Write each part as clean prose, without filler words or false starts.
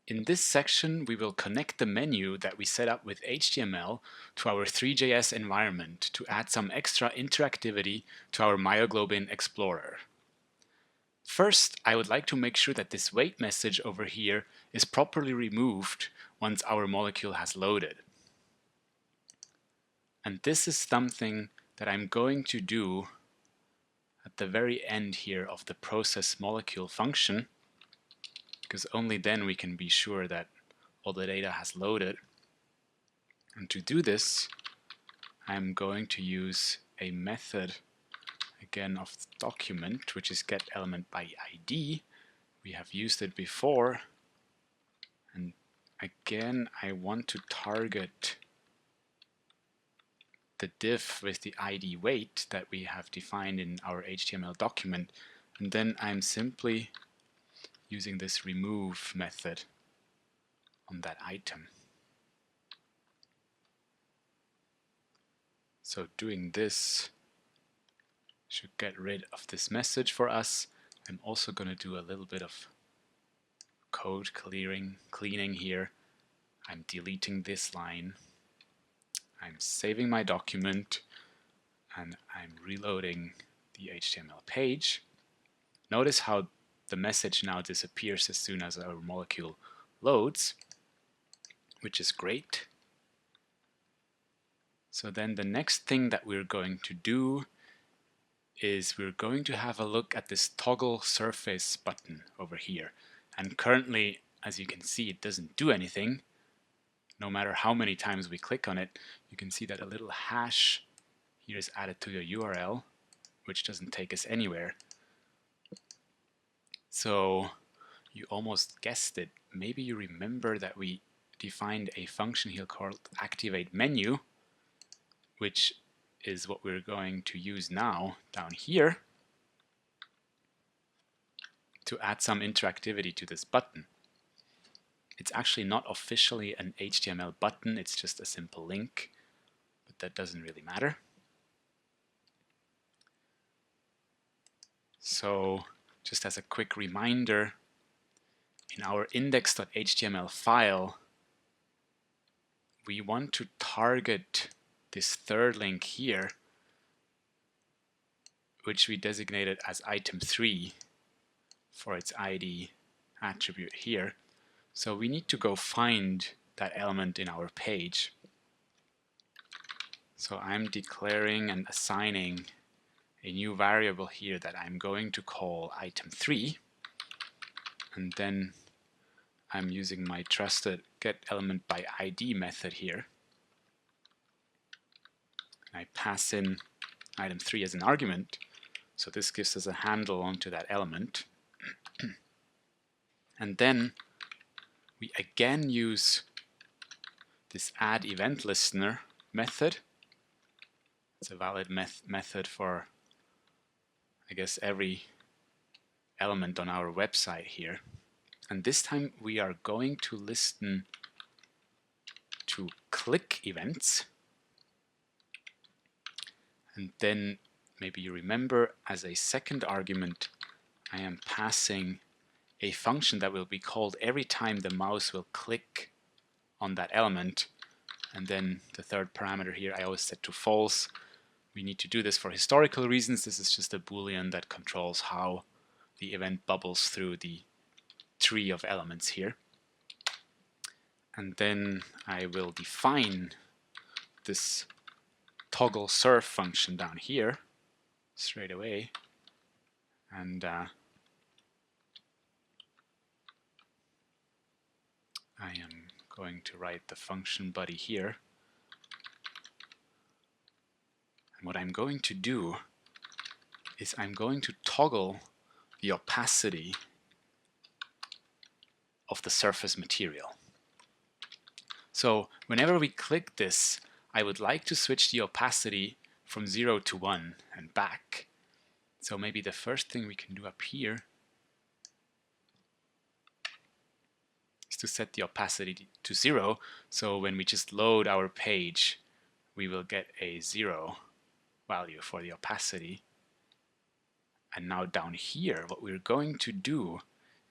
In this section, we will connect the menu that we set up with HTML to our Three.js environment to add some extra interactivity to our myoglobin explorer. First, I would like to make sure that this wait message over here is properly removed once our molecule has loaded. And this is something that I'm going to do at the very end here of the process molecule function, because only then we can be sure that all the data has loaded. And to do this, I'm going to use a method again of the document, which is getElementById. We have used it before, and again I want to target the div with the ID weight that we have defined in our HTML document, and then I'm simply using this remove method on that item. So doing this should get rid of this message for us. I'm also going to do a little bit of code cleaning here. I'm deleting this line. I'm saving my document and I'm reloading the HTML page. Notice how the message now disappears as soon as our molecule loads, which is great. So then the next thing that we're going to do is we're going to have a look at this toggle surface button over here. And currently, as you can see, it doesn't do anything. No matter how many times we click on it, you can see that a little hash here is added to the URL, which doesn't take us anywhere. So you almost guessed it. Maybe you remember that we defined a function here called ActivateMenu, which is what we're going to use now down here to add some interactivity to this button. It's actually not officially an HTML button, it's just a simple link, but that doesn't really matter. So just as a quick reminder, in our index.html file, we want to target this third link here, which we designated as item 3 for its ID attribute here. So we need to go find that element in our page. So I'm declaring and assigning a new variable here that I'm going to call item 3, and then I'm using my trusted getElementById method here. I pass in item 3 as an argument, so this gives us a handle onto that element. And then we again use this addEventListener method. It's a valid method for, I guess, every element on our website here. And this time we are going to listen to click events. And then maybe you remember, as a second argument, I am passing a function that will be called every time the mouse will click on that element. And then the third parameter here I always set to false. We need to do this for historical reasons. This is just a boolean that controls how the event bubbles through the tree of elements here. And then I will define this toggle surf function down here straight away, and I am going to write the function body here. And what I'm going to do is I'm going to toggle the opacity of the surface material. So whenever we click this, I would like to switch the opacity from 0 to 1 and back. So maybe the first thing we can do up here is to set the opacity to 0. So when we just load our page, we will get a 0 value for the opacity. And now down here, what we're going to do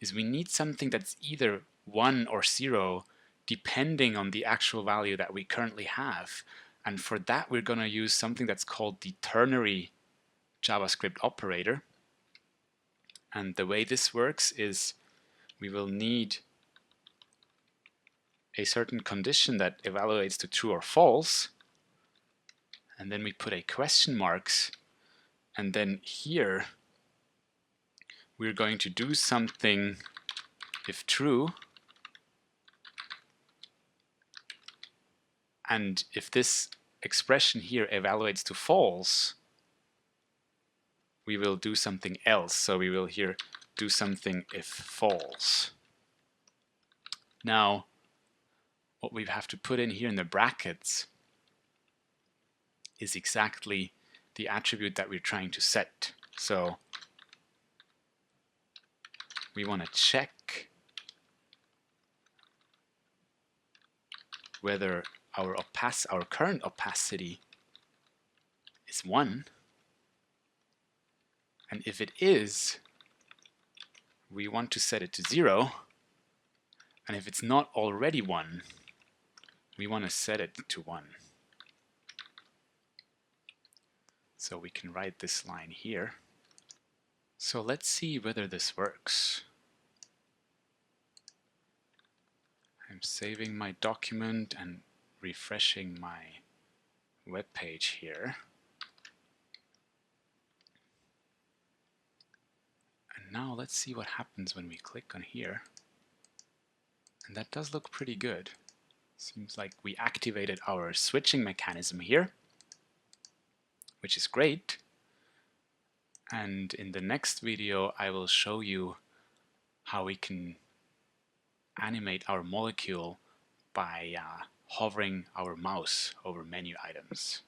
is we need something that's either 1 or 0 depending on the actual value that we currently have. And for that, we're going to use something that's called the ternary JavaScript operator. And the way this works is we will need a certain condition that evaluates to true or false. And then we put a question marks. And then here, we're going to do something if true. And if this expression here evaluates to false, we will do something else. So we will here do something if false. Now, what we have to put in here in the brackets is exactly the attribute that we're trying to set. So we want to check whether our current opacity is 1. And if it is, we want to set it to 0. And if it's not already 1, we want to set it to 1. So we can write this line here. So let's see whether this works. I'm saving my document and refreshing my web page here. And now let's see what happens when we click on here. And that does look pretty good. Seems like we activated our switching mechanism here, which is great. And in the next video, I will show you how we can animate our molecule by hovering our mouse over menu items.